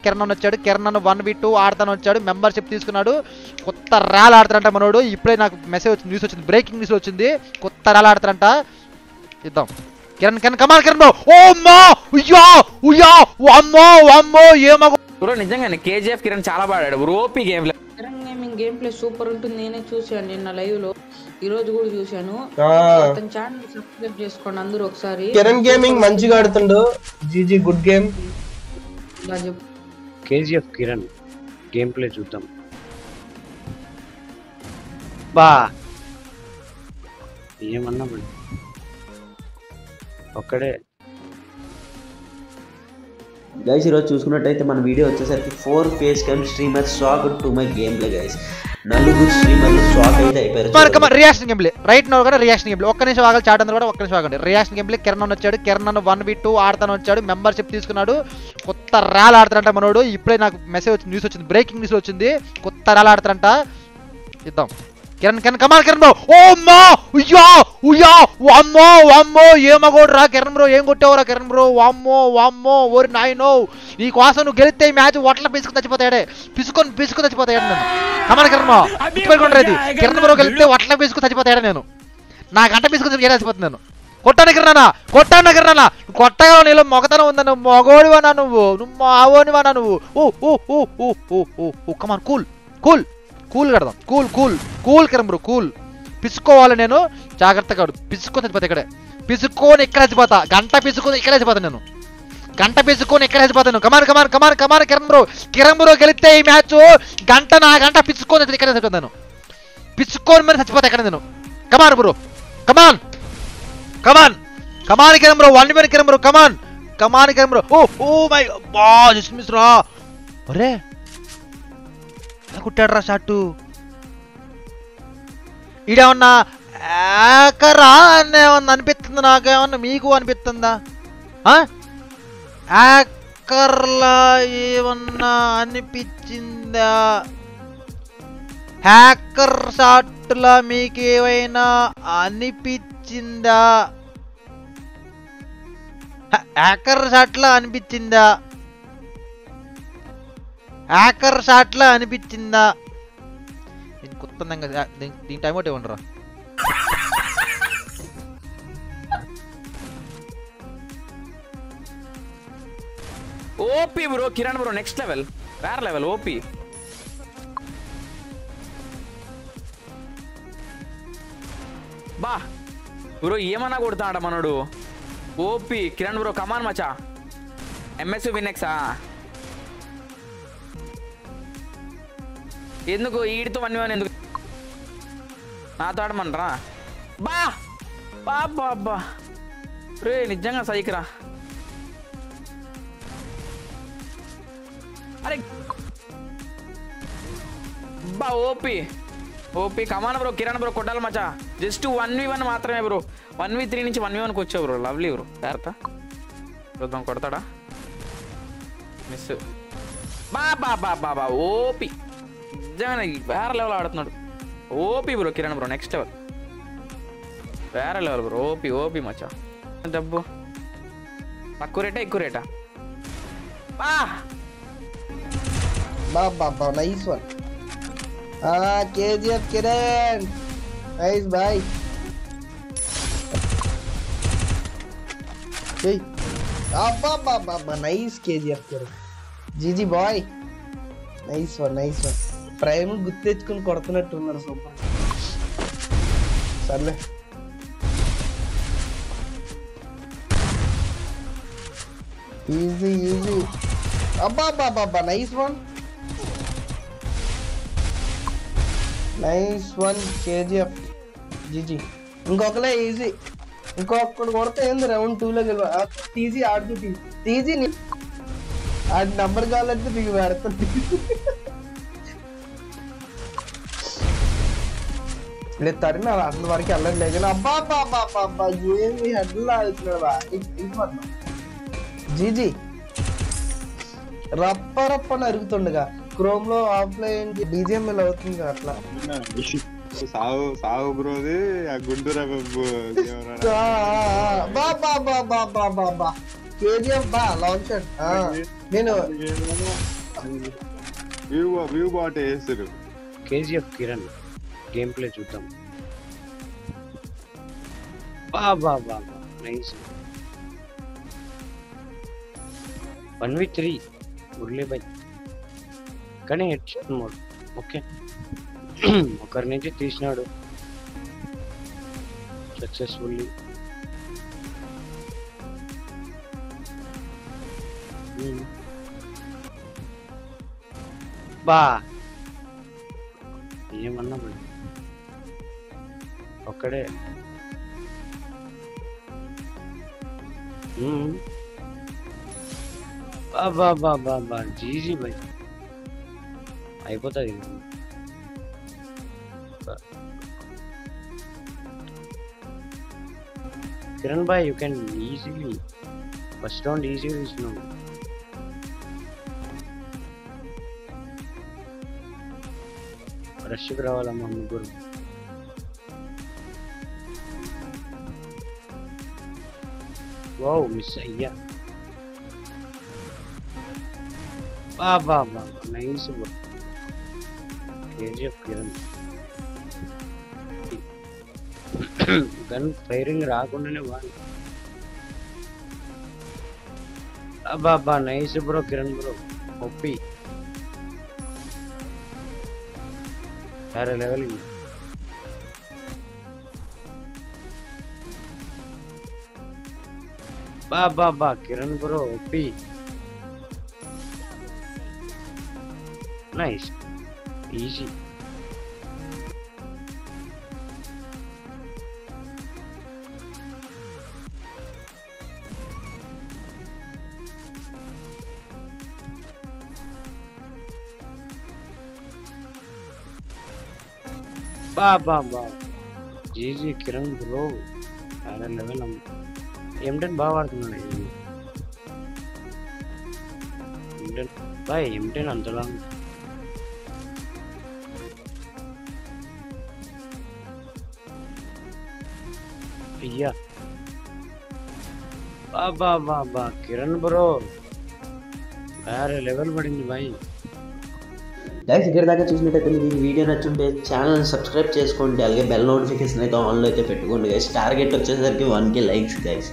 కిరణ్ వచ్చాడు. కిరణ్ 1v2 ఆడతాను వచ్చాడు. మెంబర్షిప్ తీసుకున్నాడు. కొత్త ర్యాల్ ఆడతారంట మనోడు. ఇప్పుడే నాకు మెసేజ్ వచ్చింది, న్యూస్ వచ్చింది, బ్రేకింగ్ న్యూస్ వచ్చింది. కొత్త ర్యాల్ ఆడతారంట. ఇద్దాం కిరణ్ కమాన్ కిరణ్ బ్రో. ఓ అమ్మా ఉయ్యా ఉయ్యా అమ్మో అమ్మో ఏమో బ్రో నిజంగానే కేజీఎఫ్ కిరణ్ చాలా బాడాడు బ్రో. ఓపీ గేమ్ లో Kiran gaming game play super ఉంటుంది. నేనే చూసాను నిన్న లైవ్ లో, ఈ రోజు కూడా చూశాను. అతని ఛానల్ సబ్స్క్రైబ్ చేసుకోండి అందరూ ఒకసారి. కిరణ్ గేమింగ్ మంచిగా ఆడుతుండు. GG good game. ఇలా చెప్పు కేజీఎఫ్ కిరణ్ గేమ్ ప్లే చూద్దాం. బా ఏమన్నా ఒక్కడే గైస్ ఈరోజు చూసుకున్నట్టయితే మన వీడియో వచ్చేసరికి 4 face cam streamers shock to my game play guys. నలుగురు స్ట్రీమర్లు షాక్ అయితే అయిపోయారు. Reaction game play right now కూడా రియాక్షన్ గేమ్ ప్లే. ఒక్క నిమిషం ఆగాలి, చాట్ అందరూ కూడా ఒక్క నిమిషం ఆగండి. రియాక్షన్ గేమ్ ప్లే కిరణ్ వచ్చాడు. కిరణ్ 1v2 ఆడతాను వచ్చాడు. మెంబర్షిప్ తీసుకున్నాడు. కొత్త ర్యాల్ ఆడతారంట మనోడు. ఇప్పుడే నాకు మెసేజ్ వచ్చింది, న్యూస్ వచ్చింది, బ్రేకింగ్ న్యూస్ వచ్చింది. కొత్త ర్యాల్ ఆడతారంట. ఇద్దాం కిరణ్ కమాన్ కిరణ్ బ్రో. ఓ అమ్మా ఉయ్యా ఉయ్యా అమ్మో అమ్మో ఏమో కొడరా కిరణ్ బ్రో. ఏం కొట్టావురా కిరణ్ బ్రో. వామ్మో వామ్మో ఓరి నాయనో. నీ కోసం నువ్వు గెలిస్తే ఈ మ్యాచ్ ఒట్ల పిసుకు చచ్చిపోతాడే. పిసుకొని చచ్చిపోతాడు నేను. కమాన్ కిరణ్ బ్రో. ఇప్పుడుకుంటారు కిరణ్ బ్రో గెలిస్తే ఒట్ల పిసుకు చచ్చిపోతాడు నేను. నా గంట పిసుకు చచ్చిపోతుంది నేను. కొట్టాను కిరణ్ కిరణ్ కొట్టగా నీలో మొగతనం ఉందా. నువ్వు మొగోడివనా నువ్వు మావోనివనా నువ్వు. ఓ ఓ ఓ ఓ ఓ ఓ కమాన్ కూల్ కూల్ కూల్ కడదాం. Cool cool cool Kiran bro cool. పిసుకోవాలి నేను జాగ్రత్తగా. పిసుకొని చచ్చిపోతా ఇక్కడే. పిసుకొని ఇక్కడ చచ్చిపోతా. గంట పిసుకొని ఇక్కడ చచ్చిపోతాను నేను. గంట పిసుకొని ఇక్కడ చచ్చిపోతాను. కమాన్ కిరణ్ బ్రో గెలిస్తే ఈ మ్యాచ్ నా గంట పిసుకొని ఇక్కడ చచ్చిపోతాను. పిసుకొని మరి చచ్చిపోతా ఇక్కడ నేను. Come on bro come on Kiran bro. 1v1 Kiran bro. Come on Kiran bro. Oh oh my బా జస్ట్ మిస్ రా. అరే కుట్టాడు రా షాట్. ఈడేమన్నా ఏకరా ఏమన్నా అనిపిస్తుంది నాకేమన్నా. మీకు అనిపిస్తుందా హ్యాకర్లా ఏమన్నా అనిపించిందా? హ్యాకర్ షాట్లా మీకేమైనా అనిపించిందా? హ్యాకర్ షాట్లా అనిపించిందా? హ్యాకర్ షాట్లా అనిపించిందా? దీని కొత్తంగా దీని టైం ఒకటి ఇవ్వండిరా. OP bro Kiran bro next level, వేరే లెవెల్ ఓపీ. బా బ్రో ఏమన్నా కొడతాడ మనోడు. ఓపీ కిరణ్ బ్రో కమాన్ మచా. ఎంఎస్ విన్నెక్సా ఎందుకు ఈడితో 1v1 ఎందుకు నాతో ఆడమనరా. బా బా బా బా రే నిజంగా సైకిరా. అరే బా ఓపీ కమాన్ బ్రో కిరణ్ బ్రో కొట్టాలి మచా. జస్ట్ 1v1 మాత్రమే బ్రో. 1v3 నుంచి 1v1కి వచ్చావు బ్రో. Lovely bro. జాగ్రత్త చూద్దాం కొడతాడా. మిస్. బా బా బా బా బా ఓపీ నిజంగా వేరే లెవెల్ ఆడుతున్నాడు. OP bro Kiran bro next level, వేరే లెవెల్ బ్రో. ఓపీ మచ్చా. డబ్బు తక్కువ రేటా ఎక్కువ రేటా? బా nice one. KGF Kiran nice boy. అబ్బా nice KGF Kiran. GG boy nice one. Prime గుర్తు తెచ్చుకుని కొడుతున్నట్టు ఉన్నారు. సూపర్ సర్లే. ఈజీ అబ్బా నైస్ వన్ కేజీఎఫ్ జీజీ. ఇంకొకలే ఈజీ. ఇంకొకడు కొడితే ఏంది రౌండ్ 2లో గెలవ. తీజీ ఆడుతూ తీజీ ఆడి నంబర్ కావాలంటే మీకు పెడుతుంది. లేదు తరిన అసలు వరకు వెళ్ళట్లేదు. అబ్బా ఏమి హెడ్లా అవుతున్నాడు. జీజీ రప్ప అరుగుతుండగా క్రోమ్ లో ఆఫ్లైన్ బీజిఎంఎల్ అవుతుంది అట్లా. సాగు బ్రోది గుంటూరు కేజీఎఫ్ బా లాంగ్ షాట్. నేను వ్యూ బాట్ వేస్తారు. కేజీఎఫ్ కిరణ్ గేమ్ ప్లే చూద్దాం. బా బా బా బా నైస్. 1v3 మురళీ భాయ్ కానీ హెడ్ షాట్ మోడ్. ఓకే ఒకరి నుంచి తీసినాడు సక్సెస్ఫుల్లీ. బా ఏమన్నా ఒక్కడే. బా బా బా బా జీజీ భాయ్ అయిపోతుంది. కిరణ్ భాయ్ you can easily first round ఈజీగా తీసినావు. రష్కి రావాలమ్మా ముగ్గురు. వావ్ మిస్ అయ్యా. బా బా బా nice bro. KGF Kiran gun firing రాకుండానే వాళ్ళు. అబ్బా నైస్ బ్రో కిరణ్ బ్రో. ఒప్పి వేరే లెవెల్. బా కిరణ్ బ్రో ఒప్పి నైస్ ఈజీ. బా జీజీ కిరణ్ బ్రో వేరే లెవెల్. M10 బాగా వాడుతున్నాడు. M10 అంతలా అయ్యా. బా కిరణ్ బ్రో వేరే లెవెల్ పడింది బాయ్. గైస్ ఇక్కడ దాకా చూసినట్టయితే మీకు వీడియో నచ్చుంటే ఛానల్ సబ్స్క్రైబ్ చేసుకోండి. అలాగే బెల్ నోటిఫికేషన్ అయితే ఆన్లో అయితే పెట్టుకోండి గైస్. టార్గెట్ వచ్చేసరికి 1K లైక్స్ గైస్.